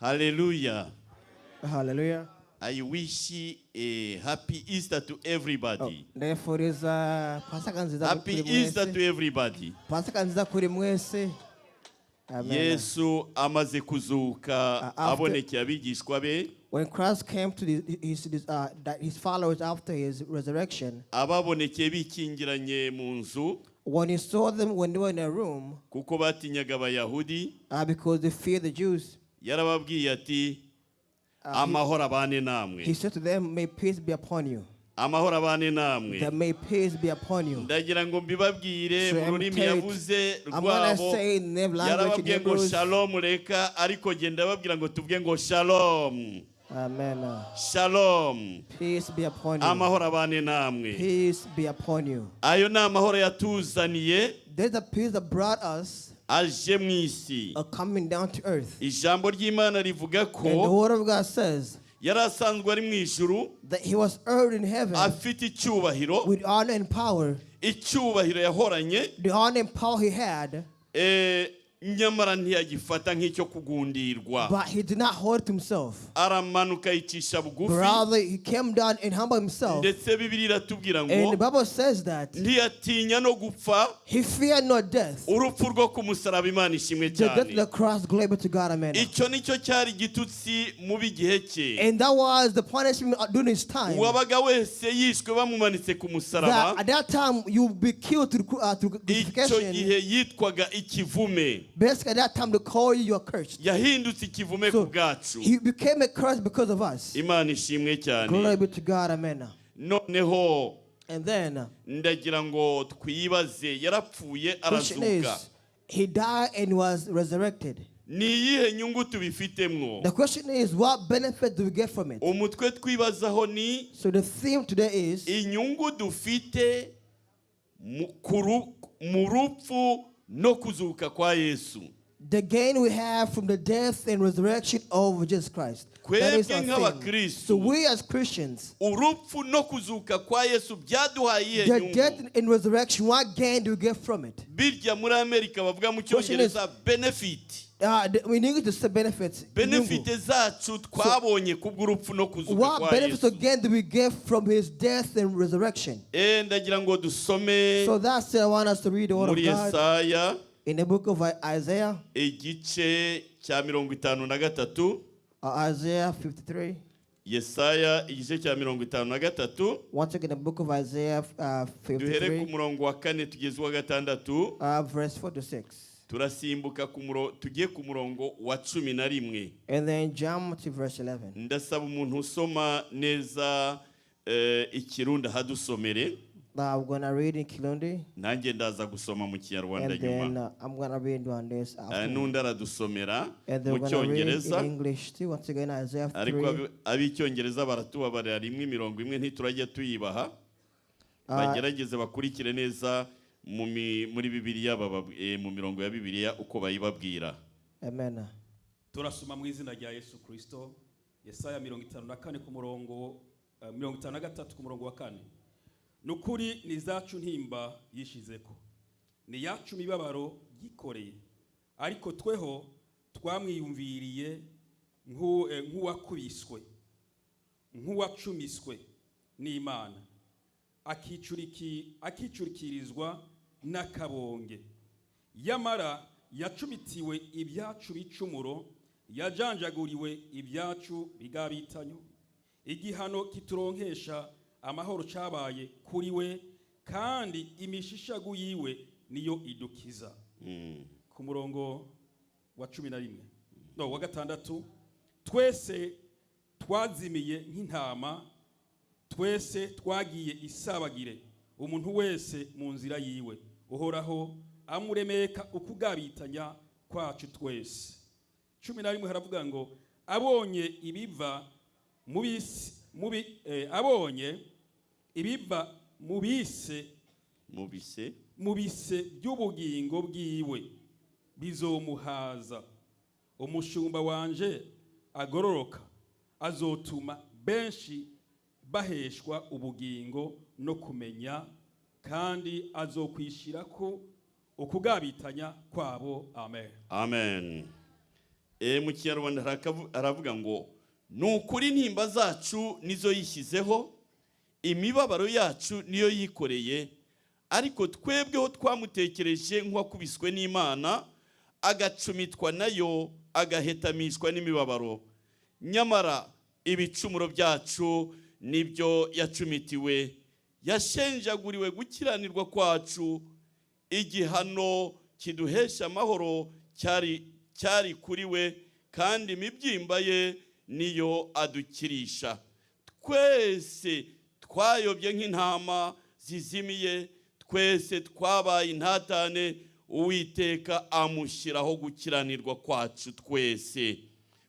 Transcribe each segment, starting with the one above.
Hallelujah. Hallelujah. I wish a happy Easter to everybody. Therefore is Pasaka nziza Happy kuri Easter mwese. to everybody. Pasaka nziza kuri mwese. Amen. Yesu amaze kuzuka after- abonekeye abigishwa be. When Christ came to his followers after his resurrection, Ababonekeye bikingiranye mu nzu when he saw them when they were in a room, kuko batinyaga abayahudi, because they feared the Jews, yarababwiye ati amahoro abane namwe. he said to them, "May peace be upon you." Amahoro abane namwe. That may peace be upon you. Ndagira ngo mbibabwire mu rurimi yavuze I'm gonna rwabo. say in their language in Yarababwiye ngo Hebrews. shalom reka ariko genda babwira ngo tuvuge ngo shalom. Amen. Shalom. Peace be upon you. Amahoro abane namwe. Peace be upon you. Ayo ni amahoro yatuzaniye There's a peace that brought us aje mu isi. coming down to earth. Ijambo ry'Imana rivuga And the ko word of God says yari asanzwe ari mu ijuru that he was earned in heaven afite icyubahiro. with honor and power. Icyubahiro yahoranye The honor and power he had, nyamara ntiyagifata nk'icyo kugundirwa. but he did not hold it to himself. Aramanuka yicisha bugufi. Rather, he came down and humbled himself. Ndetse Bibiliya iratubwira And the ngo Bible says that ntiyatinya no gupfa. he feared not death. Urupfu rwo ku musaraba Imana ishimwe The death of cyane. the cross, glory be to God, amen. Icyo nicyo cyari igitutsi mu b'igihe cye. And that was the punishment during his time. Uwabaga wese yishwe bamumanitse ku That musaraba, at that time you would be killed to icyo crucifixion. gihe yitwaga ikivume. Basically, at that time they call you are cursed. Yahindutse ikivume ku So bwacu. he became a curse because of us. Imana ishimwe cyane. Glory be to God, amen. Noneho And then ndagira ngo twibaze, yarapfuye question arazuka. is, he died and was resurrected. Ni iyihe nyungu tubifitemwo? The question is, what benefit do we get from it? Umutwe twibazaho ni So the theme today is inyungu dufite mu rupfu no kuzuka kwa Yesu. the gain we have from the death and resurrection of Jesus Christ. That is our Twebwe theme. nk'abakristo, So we as Christians, urupfu no kuzuka kwa Yesu byaduhaye iyihe the nyungu? death and resurrection, what gain do we get from it? Birya muri Amerika bavuga mu Cyongereza benefit. We need to say benefits. Benefit zacu twabonye kubw'urupfu no kuzuka What kwa benefits Yesu. again do we get from his death and resurrection? Ndagira ngo dusome So that's I want us to read the word of muri God Yesaya in the book of Isaiah, igice cya 53. Isaiah 53. Yesaya igice cya 53. Once again, the book of Isaiah Duhere ku 53, murongo wa 4 tugeze wa 6. verse 4 to 6. Turasimbuka tugiye ku murongo wa 11. And then jump to verse 11. Ndasaba umuntu usoma neza Ikirundi hadusomere. Now I'm going to read in Kirundi, Nanjye ndaza gusoma mu Kinyarwanda and then nyuma. I'm going to read on this after. Nundi aradusomera And then mu we're going to read in Cyongereza. English too. Once again, Isaiah Ariko 3. ab'icyongereza baratubabarira rimwe imirongo imwe ntiturajya tuyibaha. Bagerageze bakurikire neza muri Bibiliya mu mirongo ya Bibiliya uko bayibabwira. Amen. Turasoma mu izina rya Yesu Kristo. Yesaya 54 ku murongo 53 ku murongo wa 4. Nukuri ni zacu ntimba yishizeko. Ni yacu mibabaro yikoreye. Ariko tweho twamwiyumviriye nk'uwakubiswe. Nk'uwacumiswe n'Imana. Akicurikirizwa n'akabonge. Yamara yacumitiwe ibyacu bicumuro, yajanjaguriwe ibyacu bigabitanyo. Igihano kituronkesha amahoro cabaye kuri we, kandi imishishagu yiwe niyo idukiza. Ku murongo wa 11 no wa 6, twese twazimiye nk'intama, twese twagiye isabagire, umuntu wese mu nzira yiwe, uhoraho amuremeka ukugabitanya kwacu twese. 11 haravuga ngo abonye ibiva abonye ibiva mubise by'ubugingo bwiwe bizomuhaza. Umushumba wanje agororoka azotuma benshi baheshwa ubugingo no kumenya, kandi azokwishira ko ukugabitanya kwabo. Amen. Amen. mu Kinyarwanda aravuga ngo ni ukuri intimba zacu nizo yishyizeho, imibabaro yacu niyo yikoreye, ariko twebweho twamutekereje nk'uwakubiswe n'Imana, agacumitwa nayo, agahetamishwa n'imibabaro. Nyamara ibicumuro byacu nibyo yacumitiwe, yashenjaguriwe gukiranirwa kwacu. Igihano kiduhesha amahoro cyari kuri we, kandi imibyimba ye niyo adukirisha. Twese twayobye nk'intama zizimiye, twese twabaye intatane, Uwiteka amushyiraho gukiranirwa kwacu twese.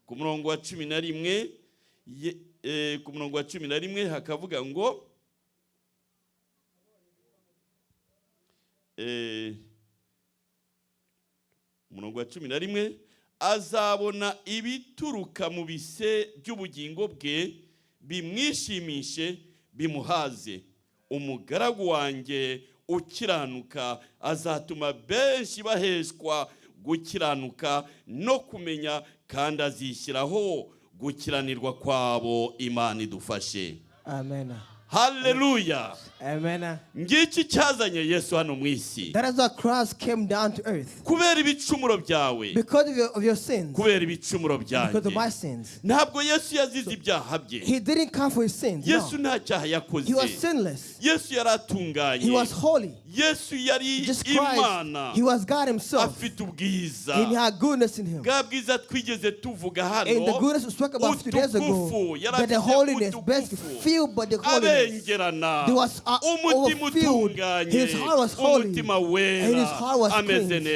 Ku murongo wa 11 hakavuga ngo umurongo wa 11, azabona ibituruka mu bise by'ubugingo bwe, bimwishimishe bimuhaze. Umugaragu wanjye ukiranuka azatuma benshi baheshwa gukiranuka no kumenya, kandi azishyiraho gukiranirwa kwabo. Imana idufashe. Amen. Hallelujah. Amen. Ngiki cyazanye Yesu hano mu isi. That is why Christ came down to earth. Kubera ibicumuro byawe. Because of your sins. Kubera ibicumuro byanjye. Because of my sins. Ntabwo Yesu yazize ibyaha bye. He didn't come for his sins. Yesu No. nta cyaha yakoze. He was sinless. Yesu yaratunganye. He was holy. Yesu yari Jesus Imana. Christ, he was God himself. Afite ubwiza. He had goodness in him. Bwa bwiza twigeze tuvuga hano. And the goodness we spoke about 2 days ago, that the holiness, best filled by the holiness. He was overfilled. His heart was holy. And his heart was clean. And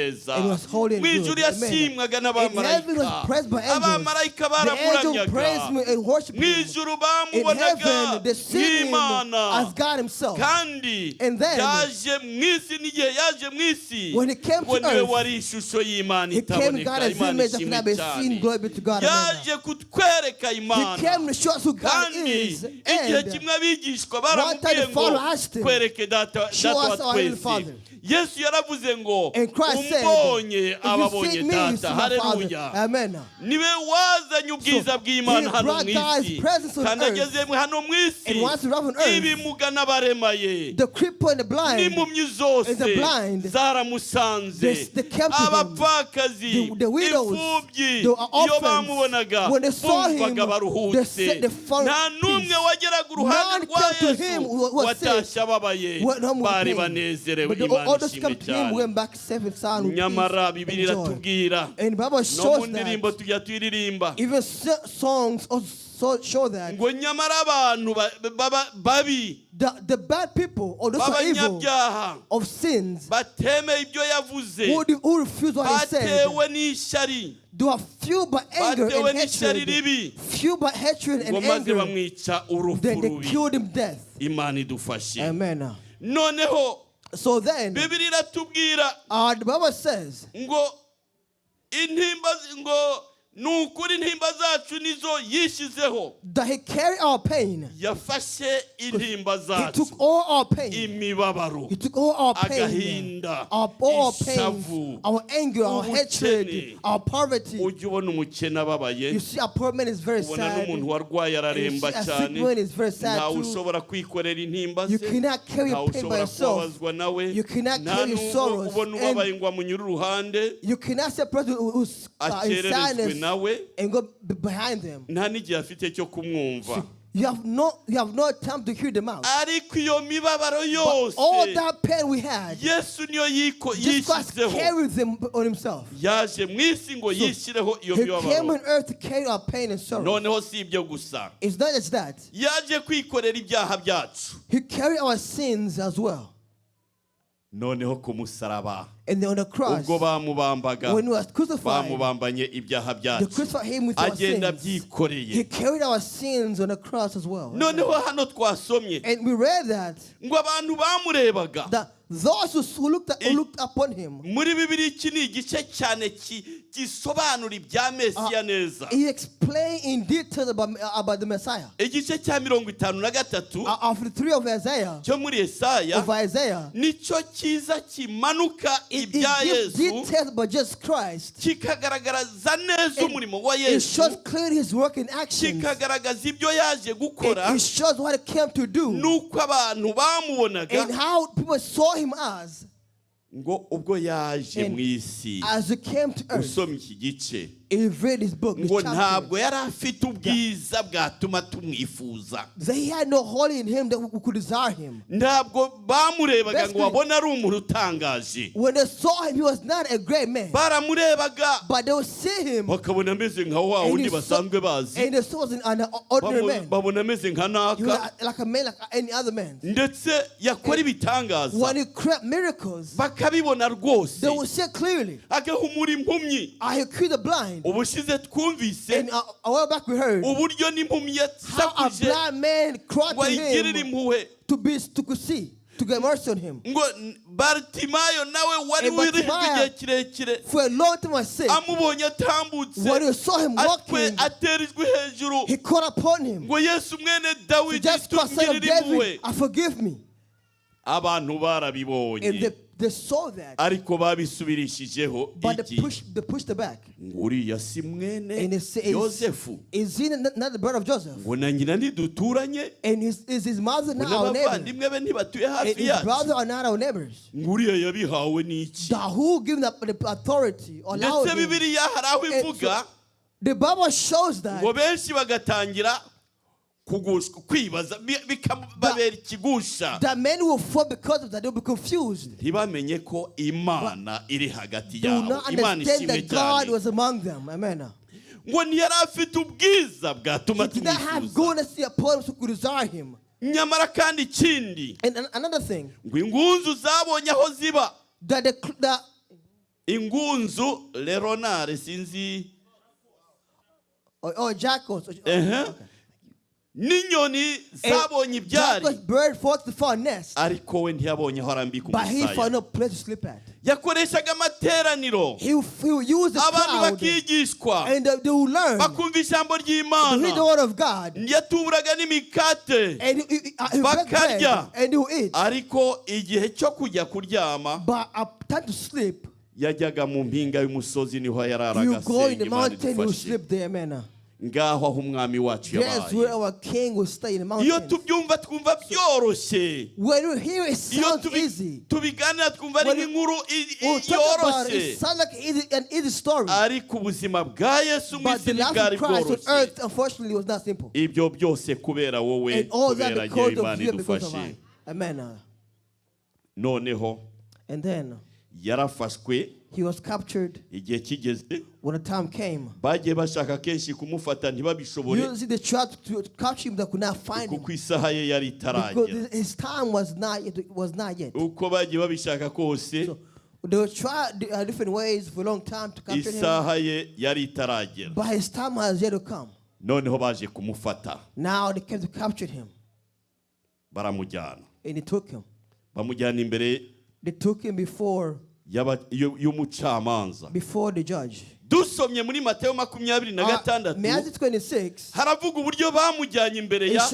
he was holy and good. Amen. And heaven was praised by angels. The angels praised me and worshiped him. In heaven, they see him as God himself. And then, when he came to earth, he came God as image that cannot be seen. Glory be to God. Amen. He came to show us who God is. And one time the Father asked him, show us our Heavenly Father. Yesu yaravuze ngo umbonye ababonye data. Haleluya. Amen. Niwe wazanye ubwiza bw'Imana hano mu isi, kandi ageze hano mu isi ibimuga n'abaremaye n'impumyi zose zaramusanze, abapfakazi, imfubyi iyo bamubonaga bumvaga baruhutse. Nta n'umwe wageraga uruhande rwa Yesu watashye ababaye, bari banezerewe. Imana ishimwe cyane. Nyamara Bibiliya iratubwira no mu ndirimbo tujya tuyiririmba ngo nyamara abantu babi, the bad people or those who are evil of sins, batemeye ibyo yavuze, who refuse what he said, batewe n'ishyari, they are fueled by anger and hatred, fueled by hatred and anger, then they killed him death. Imana idufashe. Amen. Noneho so then, Bibiliya iratubwira the Bible says, ngo intimba ngo nukuri intimba zacu nizo yishyizeho. That he carried our pain. Yafashe intimba zacu. He took all our pain. Imibabaro. He took all our pain. Agahinda. All pain. Our anger, our hatred, our poverty. Ujye ubona umukene ababaye. You see, a poor man is very sad. N'umuntu warwaye araremba cyane. Ntawe ushobora kwikorera intimba ze. You cannot carry your pain by yourself. You cannot carry your sorrows. Ubona ubabaye ngo amunyure uruhande. You cannot say a person who's in sadness and go behind them. Nta n'igihe afite cyo kumwumva. You have no time to hear them out. Ariko iyo mibabaro yose, all that pain we had, Yesu niyo yishyizeho. He carried them on himself. Yaje mu isi ngo yishyireho iyo mibabaro. He came on earth to carry our pain and sorrow. Noneho si ibyo gusa. It's not just that. Yaje kwikorera ibyaha byacu. He carried our sins as well. Noneho ku musaraba, and on the cross, ubwo bamubambaga, when he was crucified, bamubambanye ibyaha byacu, they crucified him with our agenda sins. byikoreye. He carried our sins on the cross as well. Noneho hano twasomye, and we read that ngo abantu bamurebaga, that those who looked upon him. Muri Bibiliya iki ni igice cyane gisobanura ibya Mesiya neza. He explained in detail about the Messiah. Igice cya 53 Of the 3 of Isaiah. cyo muri Yesaya Of Isaiah. Nicyo kiza kimanuka It ibya gives Yesu. details about Jesus Christ. Kikagaragaza neza umurimo wa It Yesu. shows clearly his work in action. Kikagaragaza ibyo yaje gukora. It shows what he came to do. Nuko abantu bamubonaga. And how people saw him as. Ngo ubwo yaje mu isi. As he came to earth. Usomye iki gice. He read his book. Ngo ntabwo yari afite ubwiza bwatuma tumwifuza. He had no holy in him that we could desire him. Ntabwo bamurebaga ngo babone ari umuntu utangaje. When they saw him, he was not a great man. Baramurebaga. But they would see him. Bakabona ameze nka wa wundi basanzwe bazi. And they saw an ordinary man. Babona ameze nka naka. Like a man, like any other man. Ndetse yakora ibitangaza. When he created miracles, bakabibona rwose. they would see clearly. Agahumura impumyi. He cured the blind. Ubushize twumvise. And a while back we heard. Uburyo n'impumyi How a blind man cried to him. To see. To get mercy on him. Ngo Bartimayo nawe wari wirihwe igihe kirekire. For a long time was sick. Amubonye atambutse. When he saw him walking, aterijwe hejuru. he called upon him. Ngo Yesu mwene Dawidi Just son of David, forgive me. Abantu barabibonye. They saw that. Ariko babisubirishijeho but they pushed it back. Nguriya si mwene Yosefu. Is he not the brother of Joseph? Ngo na nyina ntiduturanye. And is his mother not our neighbor? N'abavandimwe be ntibatuye hafi His yacu. brother are not our neighbors. Nguriya yabihawe n'iki? Who gave the authority? Ndetse Bibiliya hari aho ivuga. The Bible shows that. Ngo benshi bagatangira kwibaza bikababera ikigusha. That men will fall because of that. They will be confused. Ntibamenye ko Imana iri hagati yabo. Do not understand that God was among them. Amen. Ngo ntiyari afite ubwiza bwatuma tumwifuza. He did not have goodness upon him who could desire him. Nyamara kandi ikindi. And another thing. Ngo ingunzu zabonye aho ziba. That ingunzu leronare sinzi. Or jackals. N'inyoni zabonye ibyari. Bird falls to fall nest. Ariko we ntiyabonye aho arambika umusaya. But he found no place to sleep at. Yakoreshaga amateraniro. He will use the abantu crowd. bakigishwa. And they will learn. Bakumva ijambo ry'Imana. To read the word of God. Yatuburaga n'imikate. And he bakarya. And he will eat. Ariko igihe cyo kujya kuryama. But time to sleep. Yajyaga mu mpinga y'umusozi niho yararaga. You go in the mountain, you sleep there, man. Ngaho aho umwami wacu yabaye. That's where our king will stay in the mountain. Iyo tubyumva twumva byoroshye. When you hear it sounds easy. Tubiganira twumva ari nk'inkuru yoroshye. It sounds like an easy story. Ariko ubuzima bwa Yesu mu isi bwari bworoshye. Earth unfortunately was not simple. Ibyo byose kubera wowe kubera njye Imana idufashe. Amen. Noneho. And then yarafashwe. He was captured. Igihe kigeze. When the time came. Bagiye bashaka kenshi kumufata ntibabishobore. You they tried to capture him, they could not find him. Kuko isaha ye yari itaragera. Because his time was not yet. Uko bagiye babishaka kose. So they would try different ways for a long time to capture him. Isaha ye yari itaragera. But his time has yet to come. Noneho baje kumufata. Now they came to capture him. Baramujyana. And they took him. Bamujyana imbere. They took him before y'umucamanza. Before the judge. Dusomye muri Mateyo 26. Matthew 26. Haravuga uburyo bamujyanye imbere ya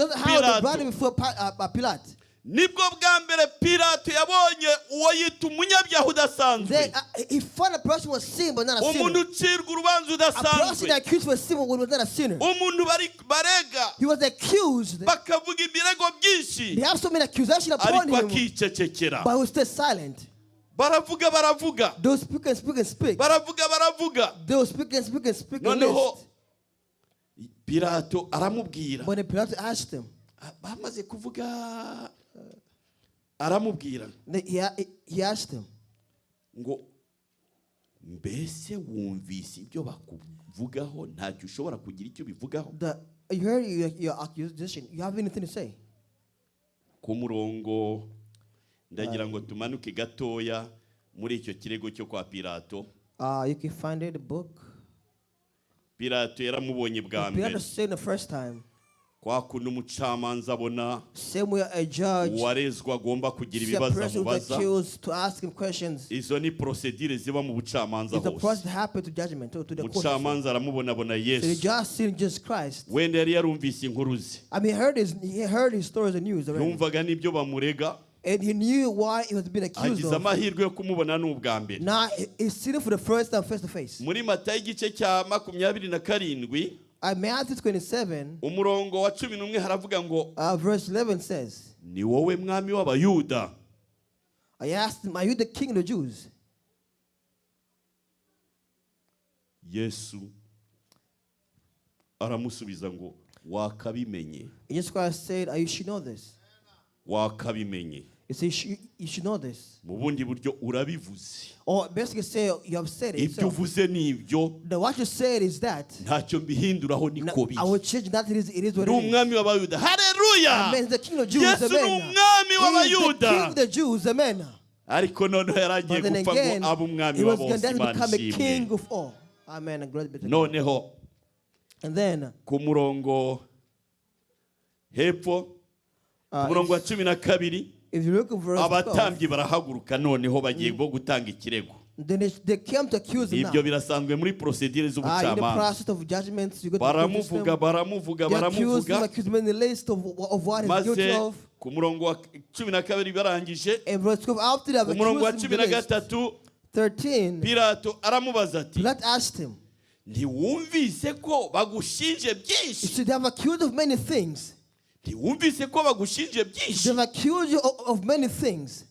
Pilate. Nibwo bwa mbere Pilato yabonye uwo yita umunyabyaha udasanzwe. He found a person was sin but not a sinner. Umuntu ucirwa urubanza udasanzwe. A person accused for sin but was not a sinner. Umuntu barega. He was accused. Bakavuga ibirego byinshi. They have so many accusations upon him. Ariko akicecekera. But he was still silent. Baravuga. They will speak and speak and speak. Baravuga. They will speak and speak and speak. Noneho Pilato aramubwira. When Pilate asked him. Bamaze kuvuga aramubwira. He asked him. Ngo mbese wumvise ibyo bakuvugaho ntacyo ushobora kugira icyo bivugaho. You heard your accusation. You have anything to say? Ku murongo ndagira ngo tumanuke gatoya muri icyo kirego cyo kwa Pilato. You can find it the book. Pilato yaramubonye bwa mbere. Pilato said the first time. kwa kundi umucamanza abona Same way a judge uwarezwa agomba kugira sees a ibibazo person who's amubaza. accused to ask him questions. Izo ni procedure ziba mu bucamanza It's a process hose. that happens to judgment, to the court. Umucamanza aramubona So he Yesu. just seen Jesus Christ. Wenda yari yarumvise inkuru ze. I mean, he heard his stories and news already. Yumvaga n'ibyo bamurega. And he knew why he was being accused Agize of. amahirwe yo kumubona n'ubwa mbere. Now he's seen it for the first time face to face. Muri Matayo igice cya 27 Matthew 27, umurongo wa 11 haravuga ngo verse 11 says, ni wowe mwami w'abayuda. I asked him, are you the king of the Jews? Yesu aramusubiza ngo wakabimenye. Jesus Christ said, you should know this. Wakabimenye. He said, you should know this. Mu bundi buryo urabivuze. Or basically say, you have said it. Ibyo uvuze ni ibyo. What you said is that. Ntacyo mbihinduraho niko biri. I will change that. It is what it is. Umwami w'abayuda. Haleluya. Amen. The king of Jews. Yesu ni umwami w'abayuda. The king of the Jews. Amen. Ariko noneho yaragiye gupfa ngo abe umwami wa bose. He was going to become a king of all. Amen. And glory be to God. Noneho And then ku murongo hepfo umurongo wa 12 if you look at verse 12, abatambyi barahaguruka noneho bagiye bo gutanga ikirego. then they came to accuse him. Ibyo birasanzwe muri procedure In the z'ubucamanza. process of judgments, you got baramuvuga accuse him in the list of what he's guilty maze of. ku murongo wa 12 barangije And verse 12, after that, ku murongo wa accused him in the list. 13 13, Pilato aramubaza ati Pilate asked him, ntiwumvise ko bagushinje you byinshi? see, they have accused of many things. Ntiwumvise ko bagushinje byinshi? They've accused you of many things.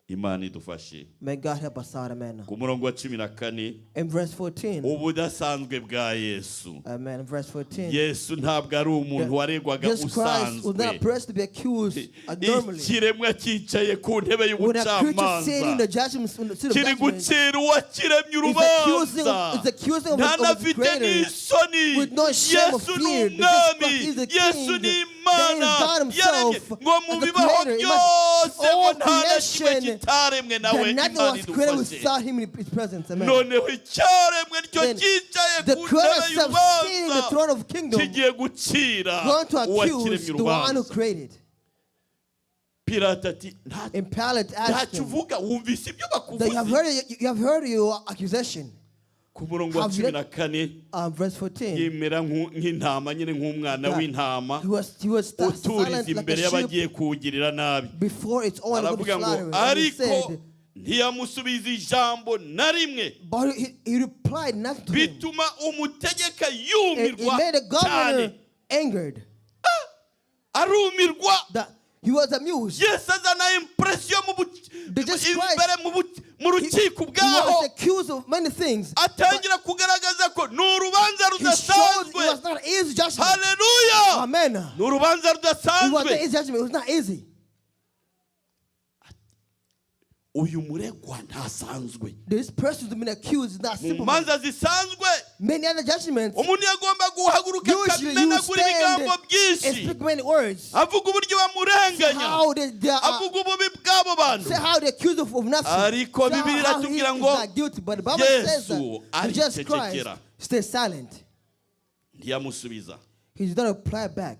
Imana idufashe. May God help us out, amen. Ku murongo wa 14 In verse 14, ubudasanzwe bwa Yesu. amen, verse 14, Yesu ntabwo ari umuntu waregwaga Jesus Christ was not usanzwe. pressed to be accused normally. Ikiremwa cyicaye ku ntebe When a creature sitting in y'ubucamanza the judgment, in the seat of kiri judgment, gucira uwakiremye it's accusing of ntanafite the creator n'isoni. with no shame or Yesu fear. ni Because umwami, Christ is the Yesu king. ni That is Imana God yaremye himself ngo mu as the bibaho creator. byose ngo All nta na kimwe creation kitaremwe nawe. that nothing Imana was created idufashe. without him in his presence. Amen. Noneho icyaremwe ryo Then cyicaye the ku creator ntebe himself sitting in the y'urubanza throne of kingdom kigiye gucira going to accuse uwakiremye the one who urubanza. created. Pilato ati And Pilate asked ntacyo him, uvuga wumvise ibyo that bakuvuze. you have heard your accusation. Ku murongo wa Have you 14 Verse 14. yemera nk'intama nyine nk'umwana Yeah. w'intama He was silent uturiza like imbere a sheep y'abagiye kuwugirira nabi. before its owner would Aravuga ngo slaughter it. And he ariko said, ntiyamusubiza ijambo na rimwe but he replied not to him. bituma umutegeka It yumirwa made the governor cyane. angered. Arumirwa. That he was amused. Yesu azana impression Jesus Christ, imbere mu He rukiko bwaho was accused of many things. atangira kugaragaza ko ni urubanza He showed it rudasanzwe. was not easy judgment. Haleluya. Amen. Ni urubanza It was not rudasanzwe. easy judgment. It was not easy. Uyu muregwa ntasanzwe. This person who's been accused is not Mu simple. manza zisanzwe Many other judgments, umuntu yagomba guhaguruka usually you akamenagura stand ibigambo and byinshi speak many words. avuga uburyo bamurenganya How they are, avuga ububi bw'abo bantu. say how they accuse of nothing. Ariko Say Bibiliya how he is iratubwira ngo not guilty, but the Bible says Yesu that Jesus Christ aricecekera. stayed silent. Ntiyamusubiza. He did not reply back.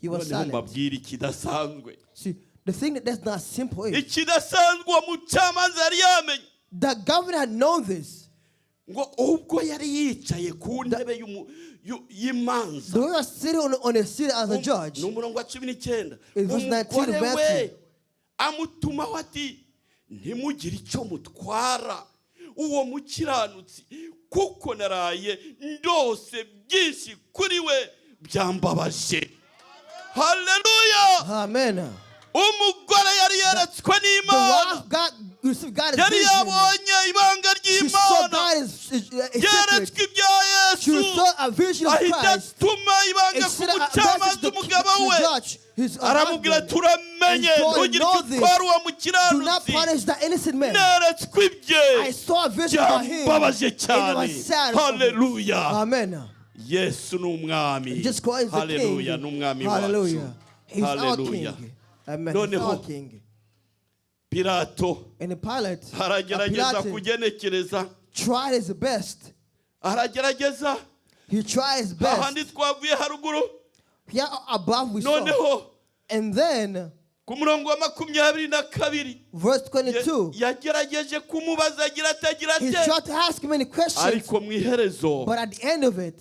He was Noneho silent. mbabwira ikidasanzwe. See, the thing that's not simple is Ikidasanzwe uwo mucamanza yari yamenye the governor had known this. ngo ubwo yari yicaye ku ntebe y'imanza. The way he was sitting on a seat as a judge, Ni umurongo wa 19. It was 19 Umugore we Matthew. amutumaho ati ntimugire icyo mutwara uwo mukiranutsi kuko naraye ndose byinshi kuri we byambabaje. Haleluya. amen. Umugore yari yeretswe The n'Imana. wife received God's Yari vision. yabonye ibanga She saw ry'Imana. God is Yeretswe secret. ibya She Yesu. saw a vision of Ahita Christ. atuma ibanga ku Instead of mucamanza umugabo we. judge, his Aramubwira husband, turamenye and God ntugire know icyo this. utwara uwo do not mukiranutsi. punish the innocent man. Neretswe ibye. I saw a vision of him. byambabaje And it cyane. was sad for me. Haleluya. Amen. Yesu ni umwami. Jesus Christ is the Haleluya king. ni umwami Hallelujah. wacu. He's our Haleluya. king. Amen. He's Noneho our king. Pilato And the Pilate, aragerageza kugenekereza. tried his best. Aragerageza. He tried his best. Ahandi twavuye haruguru. Here above we saw. And then ku murongo wa 22 verse 22. Yagerageje kumubaza agira atagira He tried to ask many questions. Ariko mu iherezo But at the end of it,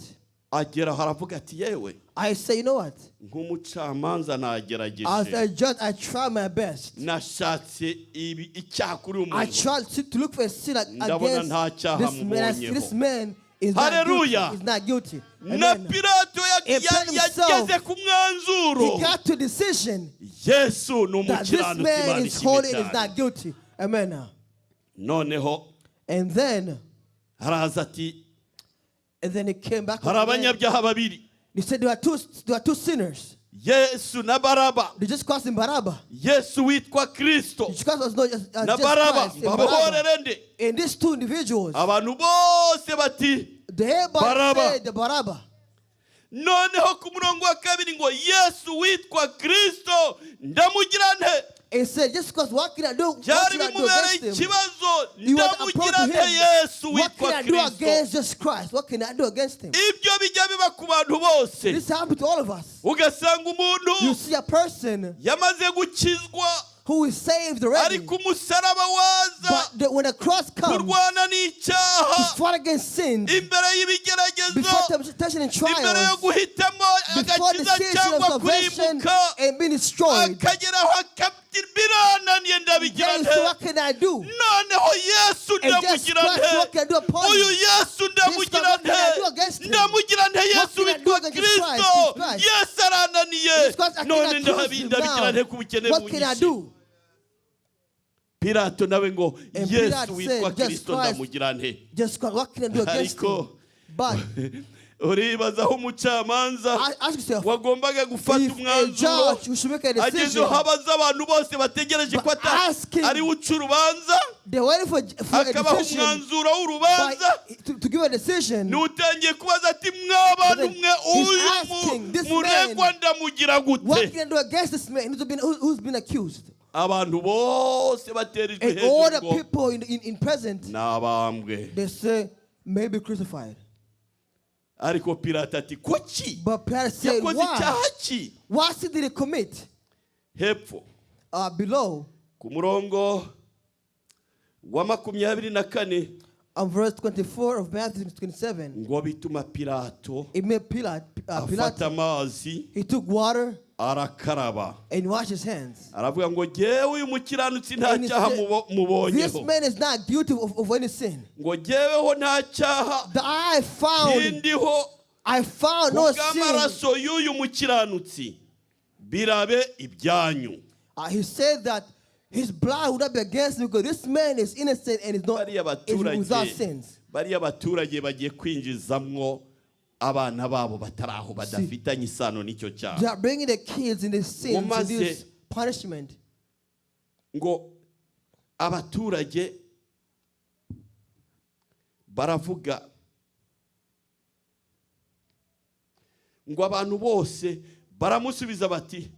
agera haravuga ati yewe. I say, you know what? Nk'umucamanza nagerageje. As a judge, I try my best. Nashatse icyaha kuri umuntu. I tried to look for a sin against this man. This man is not guilty. He's not guilty. Na Pilato yageze ku mwanzuro. He got to decision Yesu that this man is holy and is not guilty. Amen. Noneho. And then haraza ati. And then he came back. Hari abanyabyaha babiri. He said there are two sinners. Yesu na Baraba. They just crossed in Baraba. Yesu witwa Kristo. Jesus was not just Baraba. And these two individuals. Abantu bose bati. Baraba. Said the Baraba. Noneho ku murongo wa 2 ngo Yesu witwa Kristo ndamugira nte. He said, just because what can I do? What can I do against him? What can I do against Jesus Christ? What can I do against him? This happened to all of us. You see a person who is saved already. But when the cross comes, he fought against sin. Before temptation and trials, before the season of salvation and being destroyed. Yes, what can I do? And just Christ, what can I do upon you? What can I do against him? What can I do against Christ? Yes, Christ, I cannot accuse him now. What can I do? Pilato nawe ngo Yesu witwa Kristo ndamugira nte. Just what can I do against him? But uribaza aho umucamanza wagombaga gufata umwanzuro ageze habaza abantu bose bategereje ko ari uca urubanza akabaha umwanzuro w'urubanza n'utangiye kubaza ati mw'abantu mwe uyu muregwa ndamugira gute. Abantu bose baterijwe hejuru n'abambwe. They say maybe crucified. Ariko Pilato ati kuki? But Pilate said, why? What sin did he commit? Hepfo. Below. Ku murongo wa 24. Verse 24 of Matthew 27. Ngo bituma Pilato. It made Pilate. He took water. Arakaraba. And washed his hands. Aravuga ngo jewe uyu mukiranutsi nta cyaha mubonyeho. This man is not guilty of any sin. Ngo jeweho nta cyaha. I found no sin. Kugamaraso y'uyu mukiranutsi birabe ibyanyu. He said that his blood would not be against me because this man is innocent and is without sins. Bariya baturage bagiye kwinjizamwo abana babo bataraho badafitanye isano n'icyo cyaha. They are bringing the kids in this sin to this punishment. Ngo abaturage baravuga ngo abantu bose baramusubiza bati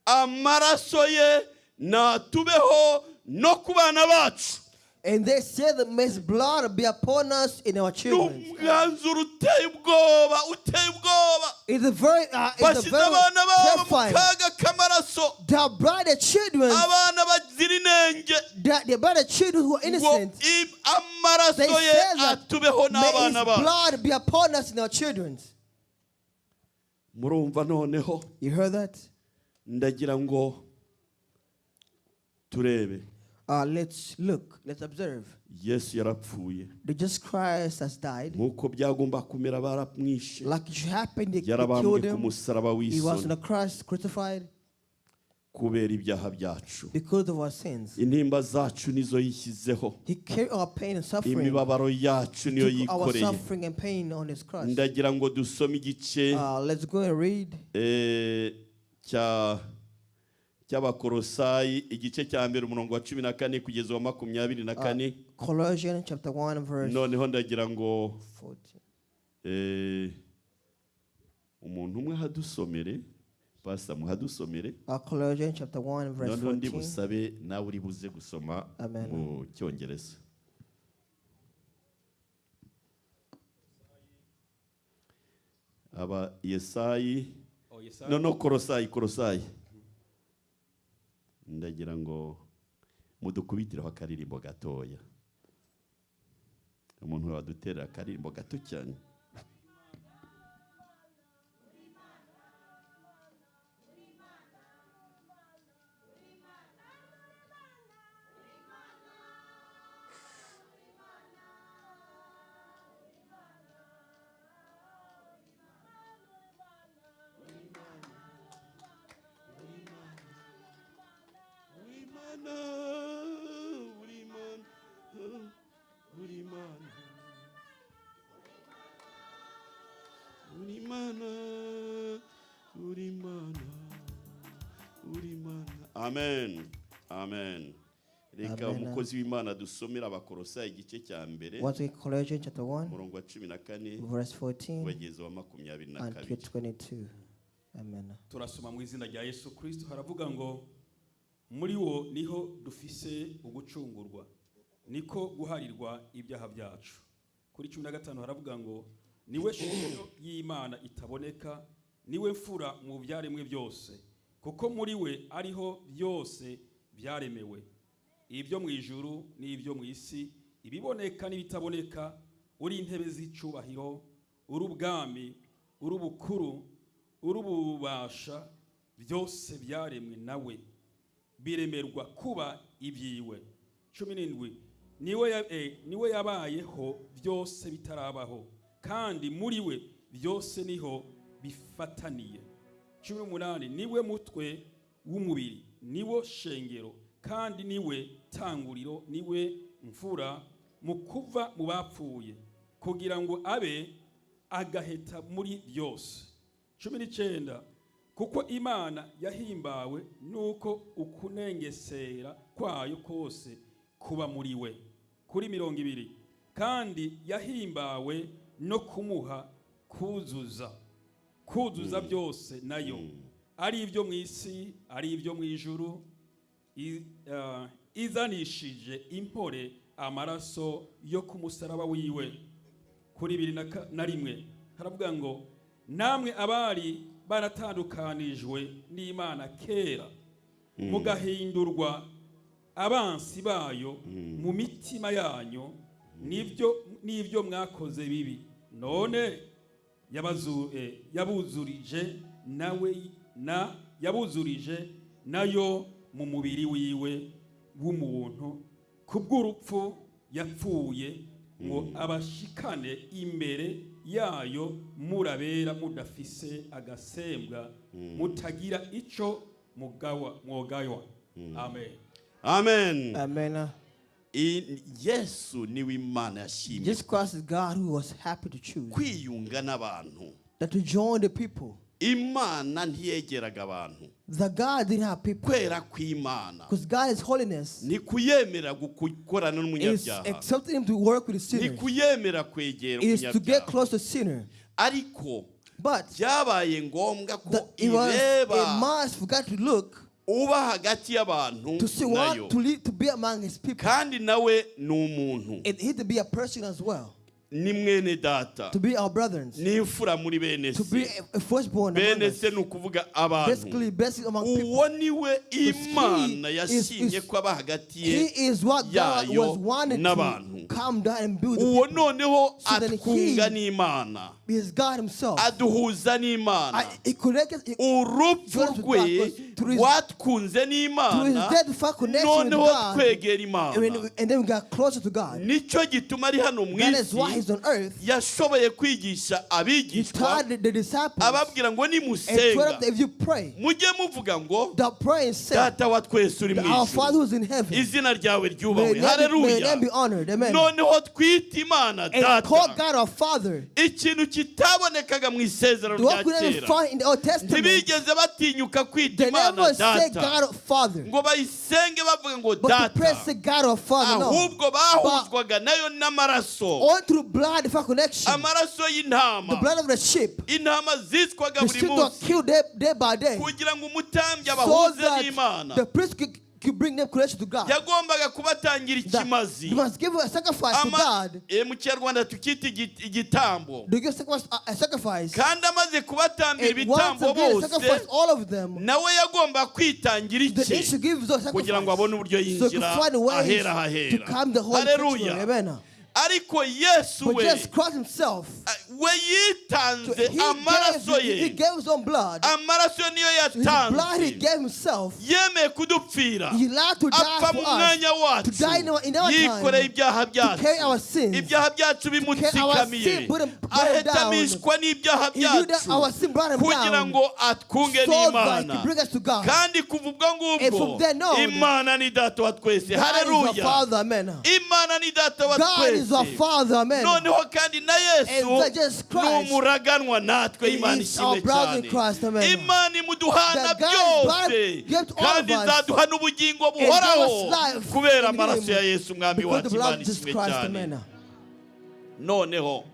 amaraso ye natubeho no ku bana bacu. And they say the man's blood be upon us in our children. It's a very terrifying. They brought the children. They brought the children who are innocent. They say that may his blood be upon us in our children. You heard that? Ndagira ngo turebe. Let's look. Let's observe. Yesu yarapfuye. The Jesus Christ has died. Nkuko byagomba kumera baramwishe. Like it happened, they killed him. He was on the cross, crucified. Kubera ibyaha byacu. Because of our sins. Intimba zacu nizo yishyizeho. He carried our pain and suffering. Imibabaro yacu niyo yikoreye. Our suffering and pain on his cross. Ndagira ngo dusome igice. Let's go and read. Cy'Abakolosayi igice cya mbere umurongo wa 14 kugeza wa 24. Colossians chapter 1 verse. Noneho ndagira ngo 14. Umuntu umwe hadusomere. Pastor muhadusomere. Colossians chapter 1 verse 14. Noneho ndibusabe nawe uri buze gusoma mu Cyongereza. no Kolosayi ndagira ngo mudukubitiraho akaririmbo gatoya, umuntu waduterera akaririmbo gato cyane. Amen. Amen. Reka umukozi w'Imana dusomera Abakolosayi igice cya mbere. Colossians chapter 1 murongo wa 14 verse 14 bageze wa 22. and 22. Amen. Turasoma mu izina rya Yesu Kristo, haravuga ngo muri wo niho dufise ugucungurwa, niko guharirwa ibyaha byacu. Kuri 15 haravuga ngo niwe shingiro y'Imana itaboneka, niwe mfura mu byaremwe byose, kuko muri we ariho byose byaremewe, ibyo mu ijuru n'ibyo mu isi, ibiboneka n'ibitaboneka, uri intebe z'icubahiro, uri ubwami, uri ubukuru, uri ububasha, byose byaremwe nawe, biremerwa kuba ibyiwe. 17 niwe yabayeho byose bitarabaho, kandi muri we byose niho bifataniye. 18 niwe mutwe w'umubiri, niwo shengero, kandi niwe tanguriro, niwe mfura mu kuva mu bapfuye, kugira ngo abe agaheta muri byose. 19 kuko Imana yahimbawe nuko ukunengesera kwayo kose kuba muri we. Kuri 20 kandi yahimbawe no kumuha kuzuza byose nayo, ari ibyo mu isi ari ibyo mu ijuru, izanishije impore amaraso yo ku musaraba wiwe. Kuri 21 haravuga ngo namwe abari baratandukanijwe n'Imana kera, mugahindurwa abansi bayo mu mitima yanyu n'ibyo mwakoze bibi, none yabuzurije nayo mu mubiri wiwe w'umuntu, kubw'urupfu yapfuye, ngo abashikane imbere yayo murabera mudafise agasembwa, mutagira ico mwogaywa. Amen. Amen. Amen. Yesu niwe Imana yashimye. Jesus Christ is God who was happy to choose kwiyunga n'abantu, that to join the people. Imana ntiyegeraga abantu. The God didn't have people. Kwera kw'Imana, because God is holiness, ni kuyemera gukorana is n'umunyabyaha, accepting him to work with the ni sinner. kuyemera kwegera It is to get umunyabyaha. close to the sinner. Ariko But byabaye ngombwa ko it was a ireba must for God to look uba hagati y'abantu to see nayo, what to be among his people. kandi nawe ni umuntu, And he to be a person as well, ni mwene data, to be our brothers, ni imfura muri bene to be se. a firstborn among Bene us. se ni ukuvuga abantu. Basically among people. Uwo niwe Imana he yashimye ko aba hagati He ye is what God yayo was wanted n'abantu. to come down and build the Uwo people. noneho So then atwunga he n'Imana, is God himself. aduhuza n'Imana. He connected Urupfu rwe rwatwunze to his n'Imana, death for connection with noneho God. twegera Imana. And then we got closer to God. Nicyo gituma ari hano mu That is why isi he's on earth. yashoboye kwigisha He abigishwa, taught the disciples ababwira ngo and told them nimusenga that if you pray, mujye muvuga ngo the prayer and say, data wa twese uri mu our Father ijuru, who's in heaven, izina ryawe may ryubahwe. your name Haleluya. be honored. Amen. Noneho twita Imana And call data, God our Father. ikintu kitabonekaga mu isezerano The one rya we never kera. find in the Old Testament. Ntibigeze batinyuka kwita They Imana never say data God our Father, ngo bayisenge bavuga ngo but to pray data, say God our Father. No. ahubwo bahuzwaga nayo n'amaraso, Only through blood for connection. amaraso The y'intama. blood of the sheep. Intama zicwaga The buri sheep got munsi killed day by day. kugira ngo umutambyi So abahuze that n'Imana. the priest bring them closer to God. yagombaga kubatangira ikimazi. You must give a sacrifice to God. Mu Kinyarwanda tukita igitambo. Do you give a sacrifice? Kandi amaze kubatambira ibitambo bose, all of them, nawe yagomba kwitangira iki kugira ngo abone uburyo yinjira ahera hahera. Haleluya. Ariko Yesu we yitanze amaraso ye. Amaraso niyo yatanze. Yemeye kudupfira. Apfa mu mwanya wacu. Yikoreye ibyaha byacu. Ibyaha byacu bimutsikamiye. Ahetamishwa n'ibyaha byacu kugira ngo atwunge n'Imana. Kandi kuva ubwo ngubwo Imana ni data wa twese. Haleluya. Imana ni data wa twese. Noneho kandi na Yesu n'umuraganwa natwe. Imana ishimwe cyane. Imana imuduhana byose kandi izaduha n'ubugingo buhoraho kubera amaraso ya Yesu umwami wacu. Imana ishimwe cyane. Noneho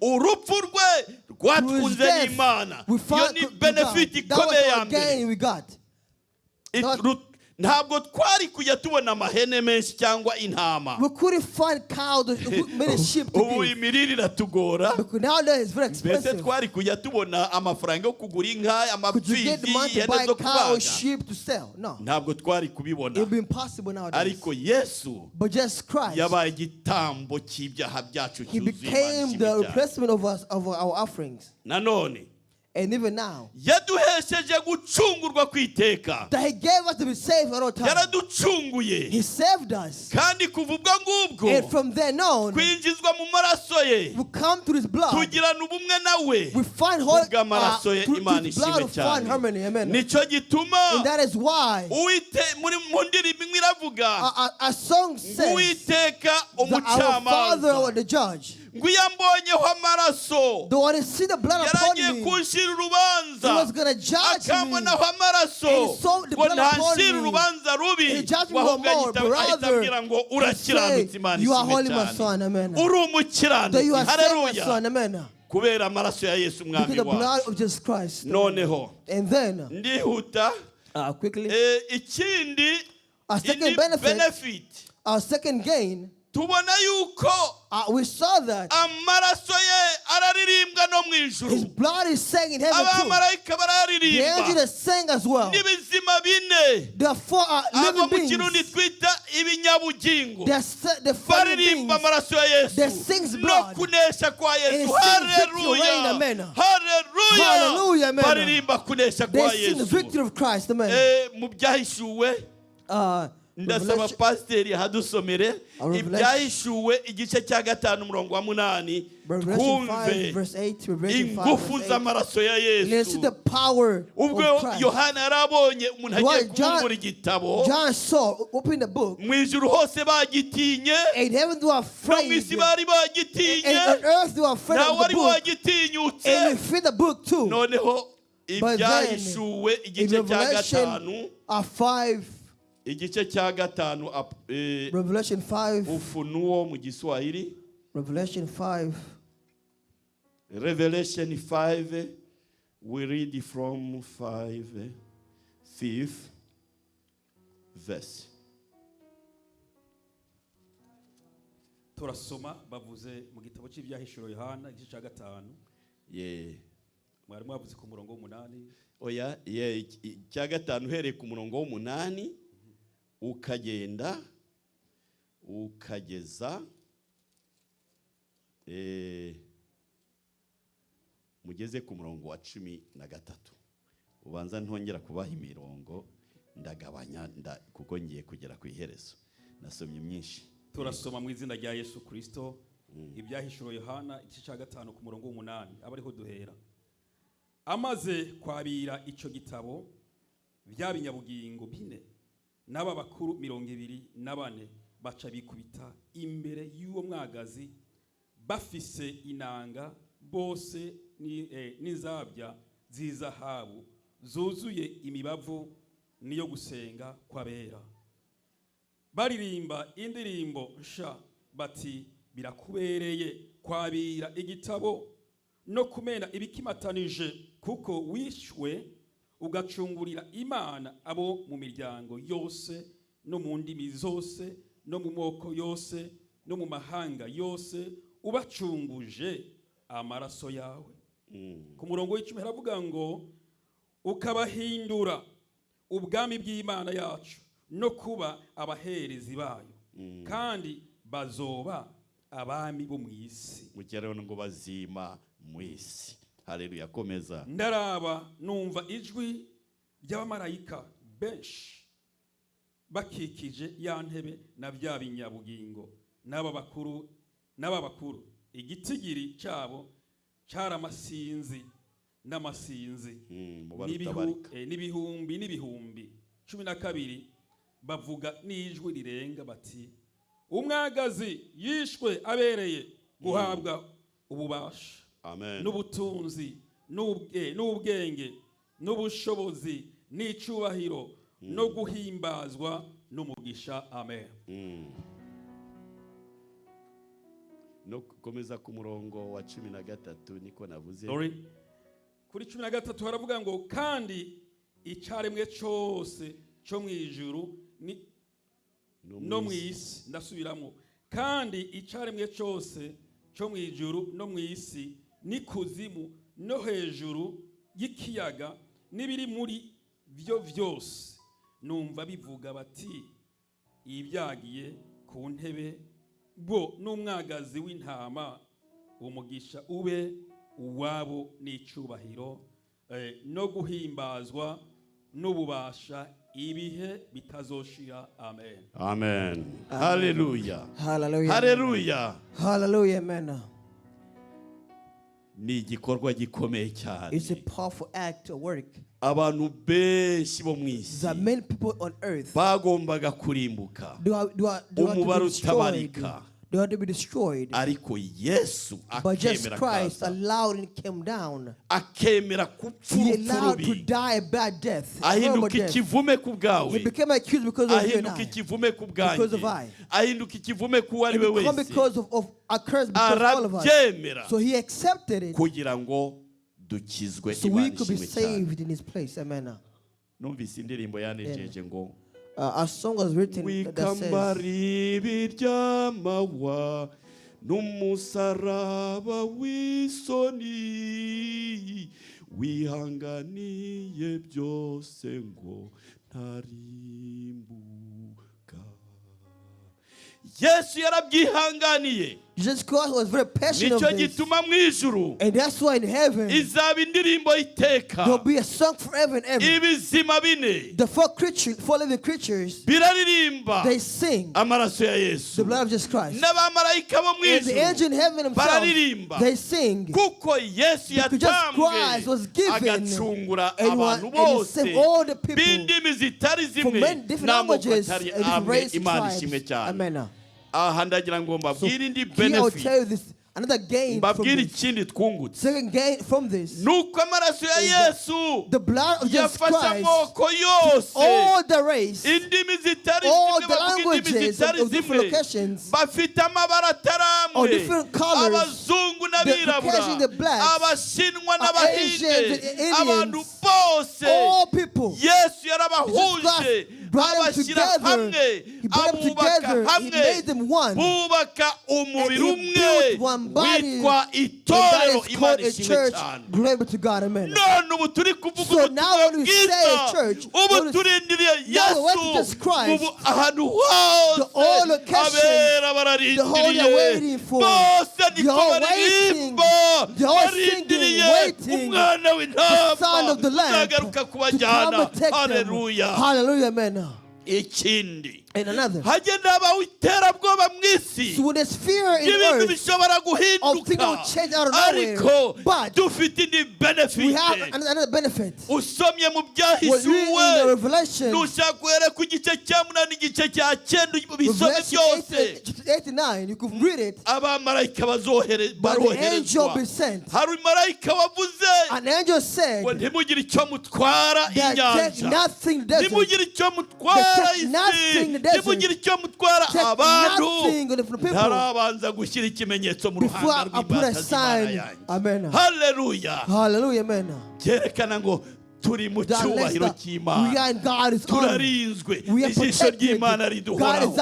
urupfu rwe rwatwunze n'Imana. Iyo ni benefit ikomeye ya mbere. Ntabwo twari kujya tubona amahene menshi cyangwa intama. We couldn't find cows, many sheep to give. Imirire iratugora. Nowadays it's very expensive. Mbese twari kujya tubona amafaranga yo kugura inka, amapfizi, ihene zo kubaga. Sheep to sell. No. Ntabwo twari kubibona. It would be impossible nowadays. Ariko Yesu yabaye igitambo cy'ibyaha byacu cyuzuye. He became the replacement of our offerings. Nanone. And even now, yaduhesheje gucungurwa kwiteka. That he gave us to be saved at all times. Yaraducunguye. He saved us. Kandi kuva ubwo ngubwo, and from then on, kwinjizwa mu maraso ye, we come through his blood. Tugirana ubumwe nawe. We find holy amaraso ye. Imana ishimwe cyane. Nicyo gituma, and that is why, mu ndirimbo imwe iravuga, a song says, Uwiteka our Father or the judge. Nguyambonyeho amaraso. The one who see the blood upon me. Yaragiye urubanza. He was going to judge me. Akabonaho amaraso. And he saw the blood upon me. Urubanza rubi. And he judged me no more, brother. He said, you are holy, my son. Amen. Uri umukiranutsi. That you are saved, my son. Amen. Kubera amaraso ya Yesu mwami wacu. Because the blood of Jesus Christ. Noneho. And then, ndihuta. Quickly. Ikindi. Our second benefit. Our second gain. Tubona yuko we saw that amaraso ye araririmbwa no mu ijuru. His blood is sang in heaven too. Abamarayika bararirimba. The angels sang as well. N'ibizima bine. The four living beings. Abo mu Kirundi twita ibinyabugingo. The four beings. Baririmba amaraso ya Yesu. They sings blood. No kunesha kwa Yesu. Hallelujah. Amen. Hallelujah. Hallelujah. Amen. Baririmba kunesha kwa Yesu. They sing the victory of Christ. Amen. Mu byahishuwe. Ndasaba pasiteri hadusomere ibyahishuwe igice cya 5:8 twumve ingufu z'amaraso ya Yesu. Ubwo Yohana yarabonye umuntu agiye kumbura igitabo, mu ijuru hose bagitinye, no mu isi bari bagitinye, nawe wari wagitinyutse. Noneho ibyahishuwe igice cya 5 igice cya 5 Revelation 5 Ufunuo mu Giswahili. Revelation 5 we read from 5th verse. Turasoma bavuze mu gitabo cy'ibyahishuro Yohana igice cya 5. Mwari mwavuze ku murongo w'8. Oya, cya 5 uhereye ku murongo w'8 ukagenda ukageza mugeze ku murongo wa 13. Ubanza ntongera kubaha imirongo, ndagabanya kuko ngiye kugera ku iherezo. Nasomye myinshi. Turasoma mu izina rya Yesu Kristo ibyahishuro Yohana igice cya 5 ku murongo w'8 abariho duhera. Amaze kwabira icyo gitabo by'abinyabugingo bine n'aba bakuru 24 baca bikubita imbere y'uwo mwagazi bafise inanga bose n'inzabya z'izahabu zuzuye imibavu niyo gusenga kw'abera. Baririmba indirimbo sha bati birakubereye kwabira igitabo no kumena ibikimatanije kuko wishwe ugacungurira Imana abo mu miryango yose no mu ndimi zose no mu moko yose no mu mahanga yose ubacunguje amaraso yawe. Ku murongo w'10 haravuga ngo ukabahindura ubwami bw'Imana yacu no kuba abaherezi bayo kandi bazoba abami bo mw'isi. Mukirero ngo bazima mw'isi. Haleluya, komeza. Ndaraba numva ijwi ry'abamarayika benshi bakikije ya ntebe na bya binyabugingo n'aba bakuru igitigiri cyabo cyaramasinzi n'amasinzi n'ibihumbi 12 bavuga n'ijwi rirenga bati umwagazi yishwe abereye guhabwa ububasha n'ubutunzi n'ubwenge n'ubushobozi n'icubahiro no guhimbazwa n'umugisha. Amen. No komeza ku murongo wa 13 niko navuze. Kuri 13 haravuga ngo kandi icaremwe cyose cyo mu ijuru no mu isi. Ndasubiramo, kandi icaremwe cyose cyo mu ijuru no mu isi n'ikuzimu no hejuru y'ikiyaga n'ibiri muri byo byose numva bivuga bati ibyagiye ku ntebe bo n'umwagazi w'intama umugisha ube uwabo n'icubahiro no guhimbazwa n'ububasha ibihe bitazoshira. Amen. Amen. Hallelujah. Hallelujah. Hallelujah. Hallelujah. Amen. Ni igikorwa gikomeye cyane. It's a powerful act of work. Abantu benshi bo mwisi, the many people on earth, bagombaga kurimbuka, umubare utabarika, they had to be destroyed. Ariko Yesu but just Christ allowed and came down. Akemera kupfa He allowed to die a bad death. Ahinduka ikivume ku bwawe. He became accused because of you and I. Ahinduka ikivume ku bwanjye. Because of I. Ahinduka ikivume ku wari we wese. Because of a curse because of all of us. So he accepted it. Kugira ngo dukizwe. So we could be saved in his place. Amen. Numvise indirimbo yanejeje ngo a song was written that says n'umusaraba w'isoni wihanganiye byose ngo ntarimbuka. Yesu yarabyihanganiye. Jesus Christ was very passionate of this. And that's why in heaven there'll be a song forever and ever. The four living creatures, they sing the blood of Jesus Christ. And the angel in heaven himself, they sing because Jesus Christ was given and he saved all the people from many different languages and different races and tribes. Amen. Ndagira ngo mbabwire indi benefit. Another gain from this. Second gain from this. The blood of Jesus Christ. All the race. All the languages of different locations. Of different colors. The Caucasian, the blacks. Asians, the Indians. All people. Jesus Christ brought them together. He brought them together. He made them one. And he built one body. And that is called a church. Glory to God. Amen. So now when we say a church, now we're waiting Jesus Christ. The all locations, the whole are waiting for. The whole waiting. The whole singing, waiting. The Son of the Lamb to come and take them. Hallelujah. Amen. And another. So when there's fear in earth, of things will change out of nowhere. But we have another benefit. We're reading the Revelation. Revelation 89, you could read it. But the angel will be sent. An angel said that take nothing the desert. Take nothing the desert. Before I put a sign. Amen. Hallelujah. Hallelujah. Amen. turi mu cyubahiro cy'Imana, turarinzwe, ijisho ry'Imana riduhoraho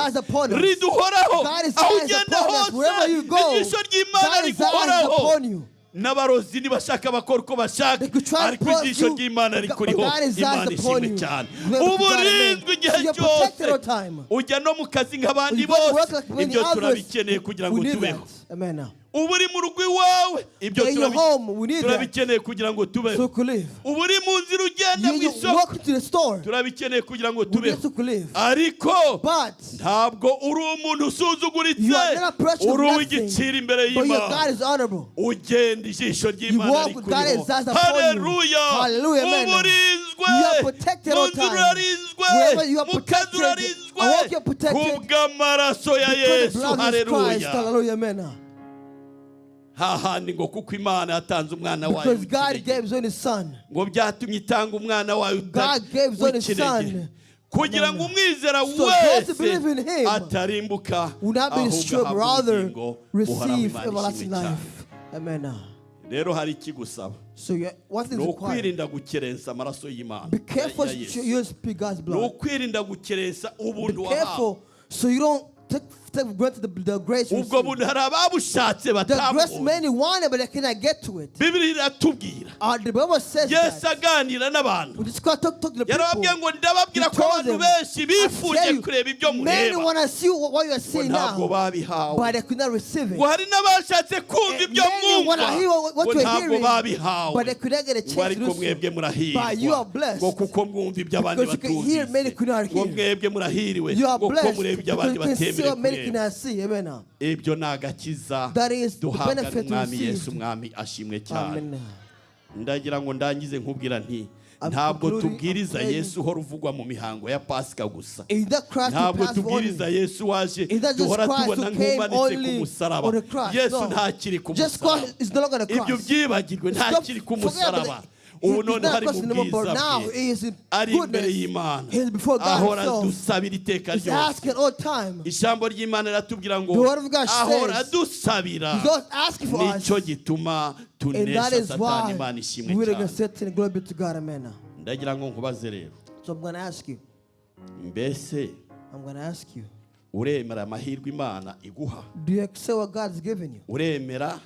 aho ugenda hose, ijisho ry'Imana riguhoraho. N'abarozi nibashaka bakora uko bashaka, ariko ijisho ry'Imana rikuriho. Imana ishimwe cyane. Uburinzwe igihe cyose, ujya no mu kazi nk'abandi bose, ibyo turabikeneye kugira ngo tubeho. Ubu uri mu rugo iwawe, ibyo turabikeneye kugira ngo tubeho. Ubu uri mu nzira ugenda mu isoko, turabikeneye kugira ngo tubeho. Ariko ntabwo uri umuntu usuzuguritse, uri uw'igiciro imbere y'Imana. Ugenda ijisho ry'Imana rikuriho. Haleluya. Uburinzwe, mu nzira urarinzwe, mu kazi urarinzwe, kubw'amaraso ya Yesu. Haleluya. Hahandi ngo kuko Imana yatanze umwana wayo, ngo byatumye itanga umwana wayo w'ikinege, kugira ngo umwizera wese atarimbuka, ahubwo ahabwe ubugingo buhoraho. Imana ishimwe cyane. Rero hari ikigusaba, ni ukwirinda gukerensa amaraso y'Imana, ni ukwirinda gukerensa ubuntu wahawe. Take granted the grace you receive. The grace many wanted, but they cannot get to it. The Bible says yes, that. We just got to talk to the people. He told them, many want to see what you are seeing now, but they could not receive it. Many want to hear what you are hearing, but they could not get a chance to do so. But you are blessed, because you can hear, many could not hear. You are blessed, because you can see what many cannot see. Amen. That is the benefit we receive. Amen. Ndagira ngo ndangize nkubwira nti ntabwo tubwiriza Yesu ho ruvugwa mu mihango ya Pasika gusa. Ntabwo tubwiriza Yesu waje duhora tubona nk'umanitse ku musaraba. Yesu ntakiri ku musaraba. Ibyo byibagirwe, ntakiri ku musaraba. Ubu none hari mu bwiza bwe, ari imbere y'Imana, ahora dusabira iteka ryose. Ijambo ry'Imana riratubwira ngo ahora dusabira, nicyo gituma tunesha Satani. Imana ishimwe cyane. Ndagira ngo nkubaze rero, mbese uremera amahirwe Imana iguha? Uremera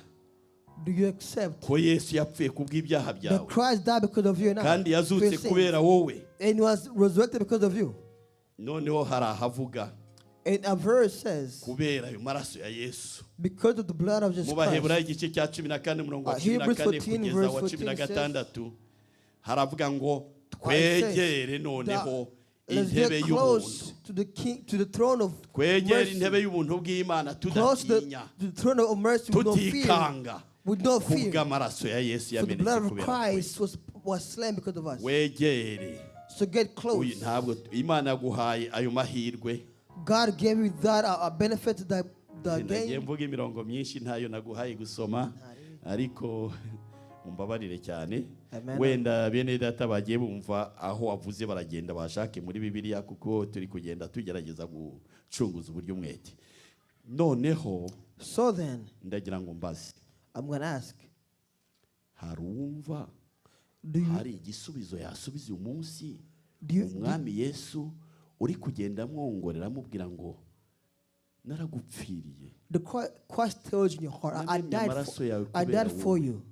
do you accept ko Yesu yapfuye kubw'ibyaha byawe, that Christ died because of you and I, kandi yazutse kubera wowe, and was resurrected because of you? Noneho hari ahavuga, and a verse says, kubera ayo maraso ya Yesu, because of the blood of Jesus Christ. Mu Baheburayo igice cya 14 umurongo wa 14 kugeza wa 16 haravuga ngo twegere noneho intebe y'ubuntu, to the throne of kwegera intebe y'ubuntu bw'Imana tudatinya, to the throne of mercy with no fear, with no fear. Kubw'amaraso ya Yesu yamenetse kubera, so the blood of Christ was slain because of us. Wegere, so get close. Ntabwo Imana yaguhaye ayo mahirwe. God gave you that a benefit, that gain. Mvuga imirongo myinshi ntayo naguhaye gusoma, ariko umbabarire cyane. Wenda bene data bagiye bumva aho wavuze baragenda bashake muri Bibiliya, kuko turi kugenda tugerageza gucunguza uburyo mwete. Noneho, so then, ndagira ngo mbaze, I'm going to ask, harumva hari igisubizo yasubiza uyu munsi umwami Yesu uri kugenda mwongorera mubwira ngo naragupfiriye? The Christ tells you in your heart, I died for you.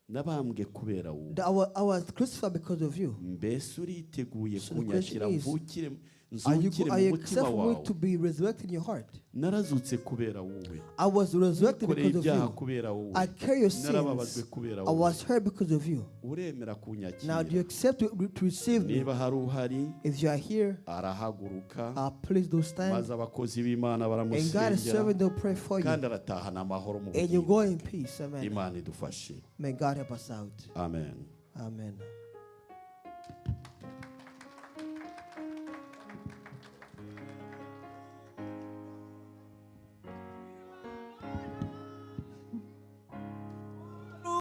Nabambwe kubera wowe. I was crucified because of you. Mbese uriteguye kunyakira mvukire Are you accept me to be resurrected in your heart? Narazutse kubera wowe. I was resurrected because of you. I carry your sins. I was hurt because of you. Uremera kunyakira? Now do you accept to receive me? Niba hari uhari, if you are here, arahaguruka, please do stand. Maze abakozi b'Imana baramusengera. And God is serving, they'll pray for you. Kandi aratahana amahoro mu bugingo. And you go in peace. Amen. Imana idufashe. May God help us out. Amen. Amen.